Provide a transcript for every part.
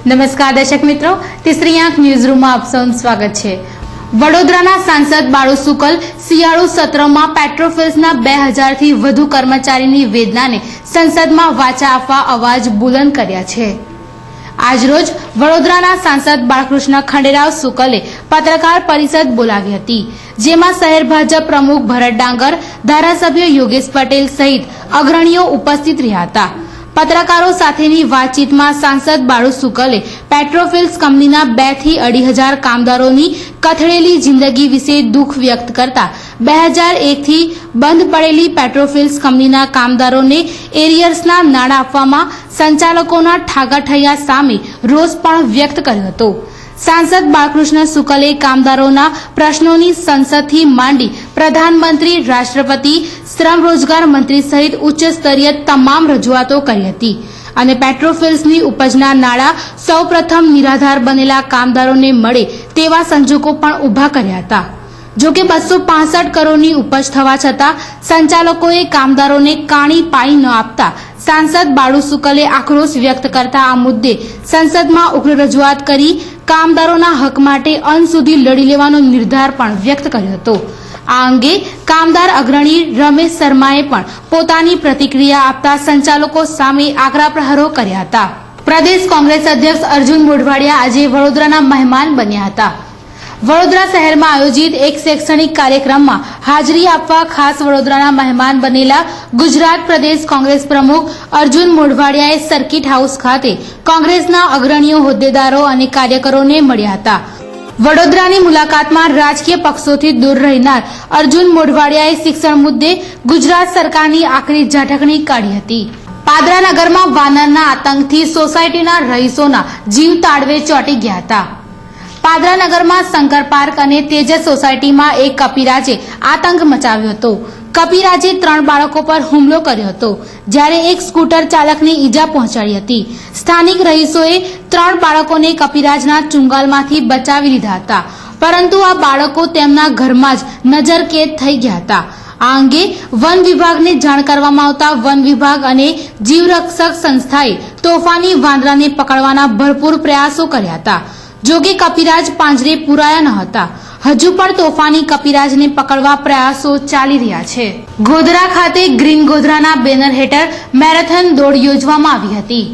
નમસ્કાર દર્શક મિત્રો, તીસરી આંખ ન્યૂઝરૂમમાં આપ સૌનું સ્વાગત છે। વડોદરાના સાંસદ બાળુ સુકલ શિયાળુ સત્રમાં પેટ્રોફિલ્સના 2000 થી વધુ કર્મચારીની વેદનાને સંસદમાં વાચા આપવા અવાજ બુલંદ કર્યા છે। આજરોજ વડોદરાના સાંસદ બાળકૃષ્ણ ખંડેરાવ સુકલે પત્રકાર પરિષદ બોલાવી હતી, જેમાં શહેર ભાજપ પ્રમુખ ભરત ડાંગર, ધારાસભ્ય યોગેશ પટેલ સહિત અગ્રણીઓ ઉપસ્થિત રહ્યા હતા। પત્રકારો સાથેની વાતચીતમાં સાંસદ બાળુ સુકલે પેટ્રોફિલ્સ કંપનીના 2 થી 2.5 કામદારોની કથળેલી જિંદગી વિશે દુઃખ વ્યક્ત કરતા 2001 થી બંધ પડેલી પેટ્રોફિલ્સ કંપનીના કામદારોને એરિયર્સના નાણાં આપવામાં સંચાલકોના ઠાગાઠૈયા સામે રોષ પણ વ્યક્ત કર્યો હતો। સાંસદ બાળકૃષ્ણ સુકલે કામદારોના પ્રશ્નોની સંસદથી માંડી પ્રધાનમંત્રી, રાષ્ટ્રપતિ, શ્રમ રોજગાર મંત્રી સહિત ઉચ્ચ સ્તરીય તમામ રજૂઆતો કરી હતી અને પેટ્રોફિલ્સની ઉપજના નાણાં સૌપ્રથમ નિરાધાર બનેલા કામદારોને મળે તેવા સંજોગો પણ ઊભા કર્યા હતા। જોકે 265 કરોડની ઉપજ થવા છતાં સંચાલકોએ કામદારોને કાણી પાઈ ન આપતા સાંસદ બાળુ સુકલે આક્રોશ વ્યક્ત કરતા આ મુદ્દે સંસદમાં ઉગ્ર રજૂઆત કરી કામદારોના હક માટે અંત સુધી લડી લેવાનો નિર્ધાર પણ વ્યક્ત કર્યો હતો। આ અંગે કામદાર અગ્રણી રમેશ શર્માએ પણ પોતાની પ્રતિક્રિયા આપતા સંચાલકો સામે આકરા પ્રહારો કર્યા હતા। પ્રદેશ કોંગ્રેસ અધ્યક્ષ અર્જુન મોઢવાડિયા આજે વડોદરાના મહેમાન બન્યા હતા। વડોદરા શહેરમાં આયોજિત એક શૈક્ષણિક કાર્યક્રમમાં હાજરી આપવા ખાસ વડોદરાના મહેમાન બનેલા ગુજરાત પ્રદેશ કોંગ્રેસ પ્રમુખ અર્જુન મોઢવાડિયાએ સર્કિટ હાઉસ ખાતે કોંગ્રેસના અગ્રણીઓ, હોદ્દેદારો અને કાર્યકરોને મળ્યા હતા। વડોદરાની મુલાકાતમાં રાજકીય પક્ષોથી દૂર રહેનાર અર્જુન મોઢવાડિયાએ શિક્ષણ મુદ્દે ગુજરાત સરકારની આકરી ઝાટકણી કાઢી હતી। પાદરા નગરમાં વાનરના આતંકથી સોસાયટીના રહીશોના જીવ તાળવે ચોંટી ગયા હતા। પાદરા નગરમાં શંકર પાર્ક અને તેજસ સોસાયટીમાં એક કપિરાજે આતંક મચાવ્યો હતો। કપિરાજે 3 બાળકો પર હુમલો કર્યો હતો, જ્યારે એક સ્કૂટર ચાલકને ઈજા પહોંચાડી હતી। સ્થાનિક રહીશોએ 3 બાળકોને કપિરાજના ચુંગાલમાંથી બચાવી લીધા હતા, પરંતુ આ બાળકો તેમના ઘરમાં જ નજરકેદ થઈ ગયા હતા। આ અંગે વન વિભાગને જાણ કરવામાં આવતા વન વિભાગ અને જીવરક્ષક સંસ્થાએ તોફાની વાંદરાને પકડવાના ભરપૂર પ્રયાસો કર્યા હતા। જોકે કપિરાજ પાંજરે પુરાયા ન હતા। હજુ પણ તોફાની કપિરાજને પકડવા પ્રયાસો ચાલી રહ્યા છે। ગોધરા ખાતે ગ્રીન ગોધરાના બેનર હેઠળ મેરેથોન દોડ યોજવામાં આવી હતી।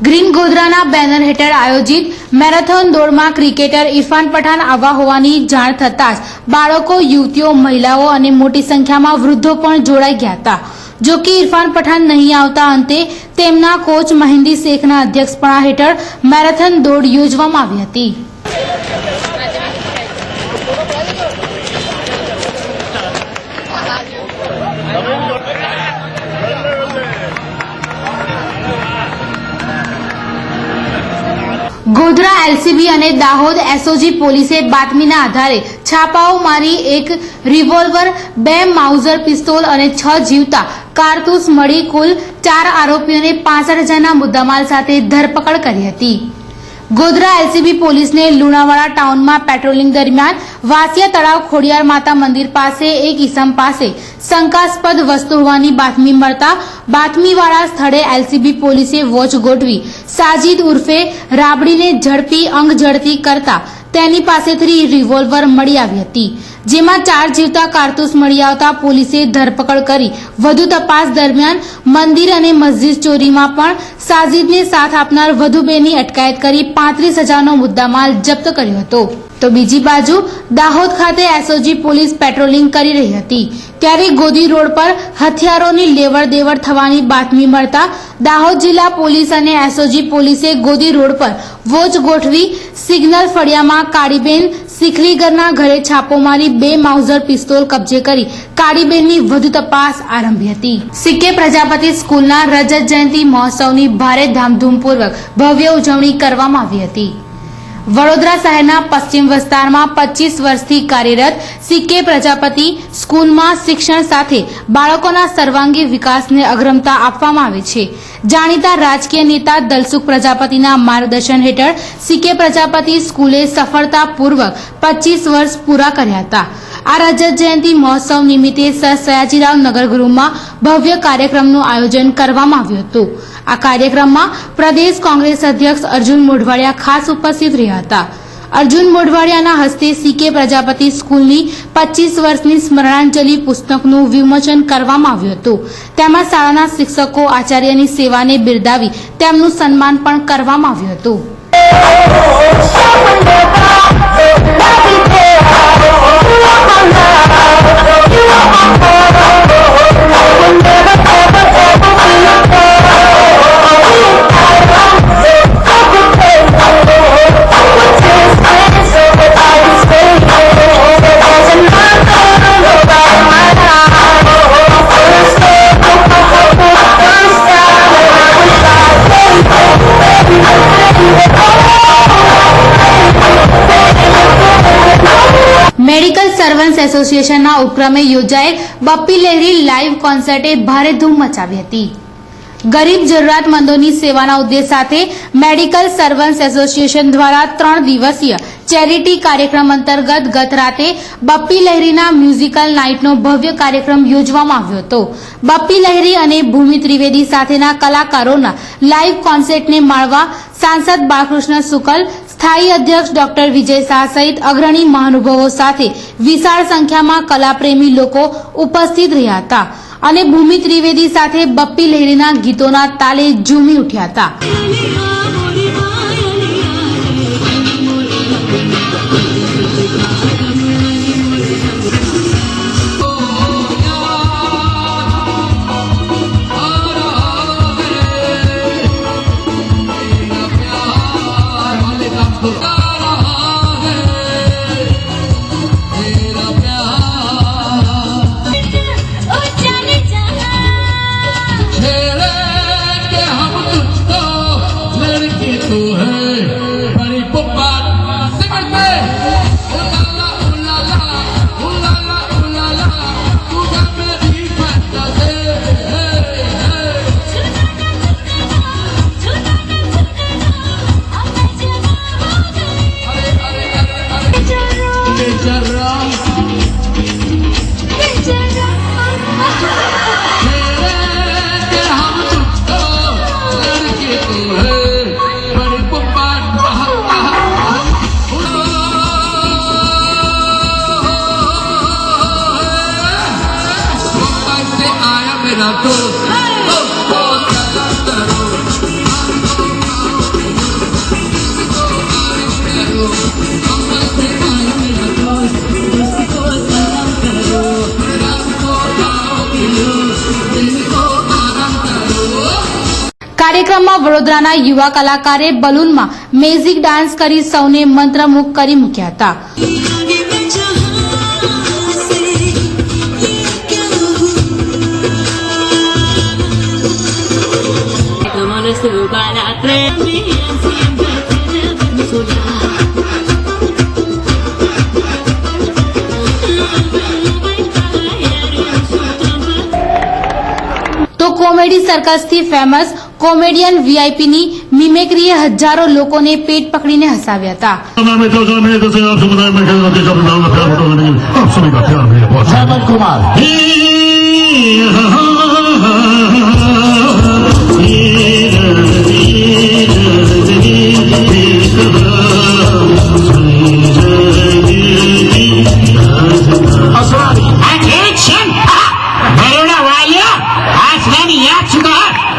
ગ્રીન ગોધરાના બેનર હેઠળ આયોજિત મેરેથોન દોડમાં ક્રિકેટર ઇરફાન પઠાણ આવવા હોવાની જાણ થતાં જ બાળકો, યુવતીઓ, મહિલાઓ અને મોટી સંખ્યામાં વૃદ્ધો પણ જોડાઈ ગયા હતા। જો કે ઇરફાન પઠાણ નહીં આવતા અંતે તેમના કોચ મહેંદી શેખના અધ્યક્ષપણા હેઠળ મેરેથોન દોડ યોજવામાં આવી હતી। ગોધરા એલસીબી અને દાહોદ એસઓજી પોલીસે બાતમીના આધારે છાપાઓ મારી એક રિવોલ્વર, 2 માઉઝર પિસ્તોલ અને 6 જીવતા કારતૂસ મળી કુલ 4 આરોપીઓને 65,000ના મુદ્દામાલ સાથે ધરપકડ કરી હતી। ગોધરા એલસીબી પોલીસને લુણાવાડા ટાઉનમાં પેટ્રોલિંગ દરમિયાન વાસિયા તળાવ ખોડિયાર માતા મંદિર પાસે એક ઈસમ પાસે શંકાસ્પદ વસ્તુ હોવાની બાતમી મળતા બાતમીવાળા સ્થળે એલસીબી પોલીસે વોચ ગોઠવી સાજીદ ઉર્ફે રાબડીને ઝડપી અંગ ઝડતી કરતા તેની પાસેથી રિવોલ્વર મળી આવી હતી, જેમાં 4 જીવતા કારતૂસ મળી આવતા પોલીસે ધરપકડ કરી વધુ તપાસ દરમિયાન મંદિર અને મસ્જિદ ચોરીમાં પણ સાજીદને સાથ આપનાર વધુ 2ની અટકાયત કરી 35,000નો મુદ્દામાલ જપ્ત કર્યો હતો। તો બીજી બાજુ દાહોદ ખાતે એસઓજી પોલીસ પેટ્રોલિંગ કરી રહી હતી, ત્યારે ગોદી રોડ પર હથિયારોની લેવડ દેવડ થવાની બાતમી મળતા દાહોદ જિલ્લા પોલીસ અને એસઓજી પોલીસે ગોદી રોડ પર વોચ ગોઠવી સિગ્નલ ફળિયામાં કાળીબેન સિખલીગરના ઘરે છાપો મારી 2 માઉઝર પિસ્તોલ કબજે કરી કાળીબેનની વધુ તપાસ આરંભી હતી। સીકે પ્રજાપતિ સ્કૂલના રજત જયંતિ મહોત્સવની ભારે ધામધૂમપૂર્વક ભવ્ય ઉજવણી કરવામાં આવી હતી। વડોદરા શહેરના પશ્ચિમ વિસ્તારમાં 25 વર્ષથી કાર્યરત સીકે પ્રજાપતિ સ્કૂલમાં શિક્ષણ સાથે બાળકોના સર્વાંગી વિકાસને અગ્રતા આપવામાં આવે છે। જાણીતા રાજકીય નેતા દલસુખ પ્રજાપતિના માર્ગદર્શન હેઠળ સીકે પ્રજાપતિ સ્કૂલે સફળતાપૂર્વક 25 વર્ષ પૂરા કર્યા હતા। આ રજત જયંતિ મહોત્સવ નિમિત્તે સર સયાજીરાવ નગરગૃહમાં ભવ્ય કાર્યક્રમનું આયોજન કરવામાં આવ્યું હતું। આ કાર્યક્રમમાં પ્રદેશ કોંગ્રેસ અધ્યક્ષ અર્જુન મોઢવાડિયા ખાસ ઉપસ્થિત રહ્યા હતા. અર્જુન મોઢવાડિયાના હસ્તે સીકે પ્રજાપતિ સ્કૂલની 25 વર્ષની સ્મરણાંજલિ પુસ્તકનું વિમોચન કરવામાં આવ્યું હતું. તેમાં શાળાના શિક્ષકો આચાર્યની સેવાને બિરદાવી તેમનું સન્માન પણ કરવામાં આવ્યું હતું. મેડિકલ સર્વન્ટ્સ એસોસિએશનના ઉપક્રમે યોજાયેલ બપ્પી લહેરી લાઇવ કોન્સર્ટે ભારે ધૂમ મચાવી હતી. ગરીબ જરૂરિયાતમંદોની સેવાના ઉદ્દેશ સાથે મેડિકલ સર્વન્ટ્સ એસોસિએશન દ્વારા 3 દિવસીય ચેરિટી કાર્યક્રમ અંતર્ગત ગત રાતે બપ્પી લહેરીના મ્યુઝિકલ નાઇટનો ભવ્ય કાર્યક્રમ યોજવામાં આવ્યો હતો. બપ્પી લહેરી અને ભૂમિ ત્રિવેદી સાથેના કલાકારોના લાઇવ કોન્સર્ટને માણવા સાંસદ બાળકૃષ્ણ શુક્લ, સ્થાયી અધ્યક્ષ ડોક્ટર વિજય શાહ સહિત અગ્રણી મહાનુભાવો સાથે વિશાળ સંખ્યામાં કલાપ્રેમી લોકો ઉપસ્થિત રહ્યા હતા અને ભૂમિ ત્રિવેદી સાથે બપ્પી લહેરીના ગીતોના તાલે ઝૂમી ઉઠ્યા હતા. કાર્યક્રમમાં વડોદરાના યુવા કલાકારે બલૂનમાં મેજિક ડાન્સ કરી સૌને મંત્રમુગ્ધ કરી મૂક્યા હતા. તો કોમેડી સર્કસથી ફેમસ કોમેડિયન વીઆઈપીની મિમિક્રીએ હજારો લોકોને પેટ પકડીને હસાવ્યા હતા.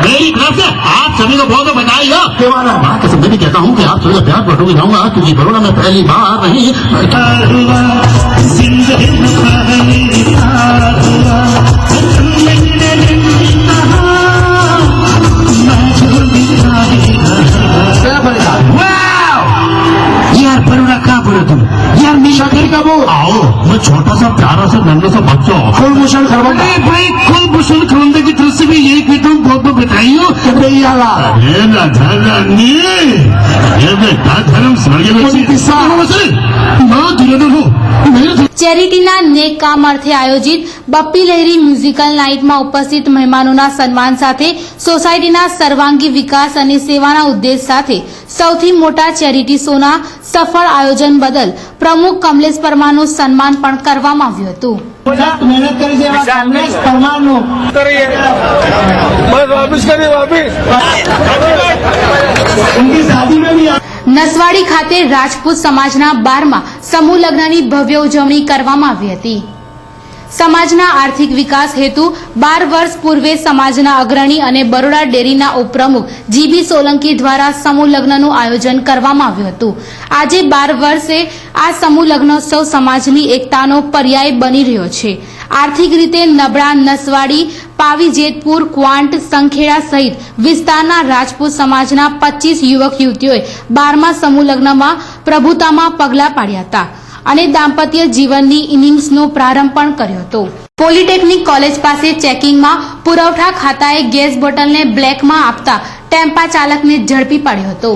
मेरी तरफ से आप सभी को बहुत बधाई हो. मैं कसम से भी कहता हूँ कि आप सभी का प्यार बटोगे जाऊंगा क्योंकि बड़ोड़ा में पहली बार नहीं यार बड़ोड़ा कहाँ पड़े तुम यार मीशा घर का वो आओ मैं छोटा सा प्यारा सा नन्हा सा बच्चा कुलभूषण खरबंदा. अरे भाई कुलभूषण खरबंदा की तरफ से भी यही कहता हूँ बहुत बहुत बधाई हो. अरे ना ये बेटा धर्म स्वर्ग में माँ धीरे हो ચેરિટીના નેક કામ અર્થે આયોજિત બપ્પી લહેરી મ્યુઝિકલ નાઇટમાં ઉપસ્થિત મહેમાનોના સન્માન સાથે સોસાયટીના સર્વાંગી વિકાસ અને સેવાના ઉદ્દેશ સાથે સૌથી મોટા ચેરિટી શોના સફળ આયોજન બદલ પ્રમુખ કમલેશ પરમારનું સન્માન પણ કરવામાં આવ્યું હતું. મહેનત કરી છે એવા કમલેશ પરમારનું बस वापिस करिए वापिस उनकी शादी में भी નસવાડી ખાતે રાજપૂત સમાજના 12મા સમૂહ લગ્નની ભવ્ય ઉજવણી કરવામાં આવી હતી. સમાજના આર્થિક વિકાસ હેતુ 12 વર્ષ પૂર્વે સમાજના અગ્રણી અને બરોડા ડેરીના ઉપપ્રમુખ જીબી સોલંકી દ્વારા સમૂહ લગ્નનું આયોજન કરવામાં આવ્યું હતું. આજે 12 વર્ષે આ સમૂહ લગ્નોત્સવ સમાજની એકતાનો પર્યાય બની રહ્યો છે. આર્થિક રીતે નબળા નસવાડી, પાવી જેતપુર, ક્વાંટ, સંખેડા સહિત વિસ્તારના રાજપૂત સમાજના 25 યુવક યુવતીઓએ 12મા સમૂહ લગ્નમાં પ્રભુતામાં પગલાં પાડ્યા હતા અને દાંપત્ય જીવનની ઇનિંગ્સનો પ્રારંભ પણ કર્યો હતો. પોલિટેકનિક કોલેજ પાસે ચેકિંગમાં પુરવઠા ખાતાએ ગેસ બોટલને બ્લેકમાં આપતા ટેમ્પા ચાલકને ઝડપી પાડ્યો હતો.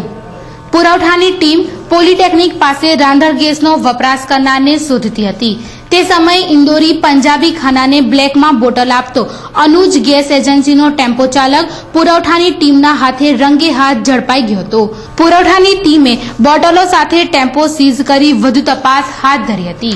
પુરવઠાની ટીમ પોલિટેકનિક પાસે રાંધણ ગેસનો વપરાશ કરનારને શોધતી હતી. તે સમયે ઇન્દોરી પંજાબી ખાનાને બ્લેકમાં બોટલ આપતો અનુજ ગેસ એજન્સીનો ટેમ્પો ચાલક પુરવઠાની ટીમના હાથે રંગે હાથ ઝડપાઈ ગયો હતો. પુરવઠાની ટીમે બોટલો સાથે ટેમ્પો સીઝ કરી વધુ તપાસ હાથ ધરી હતી.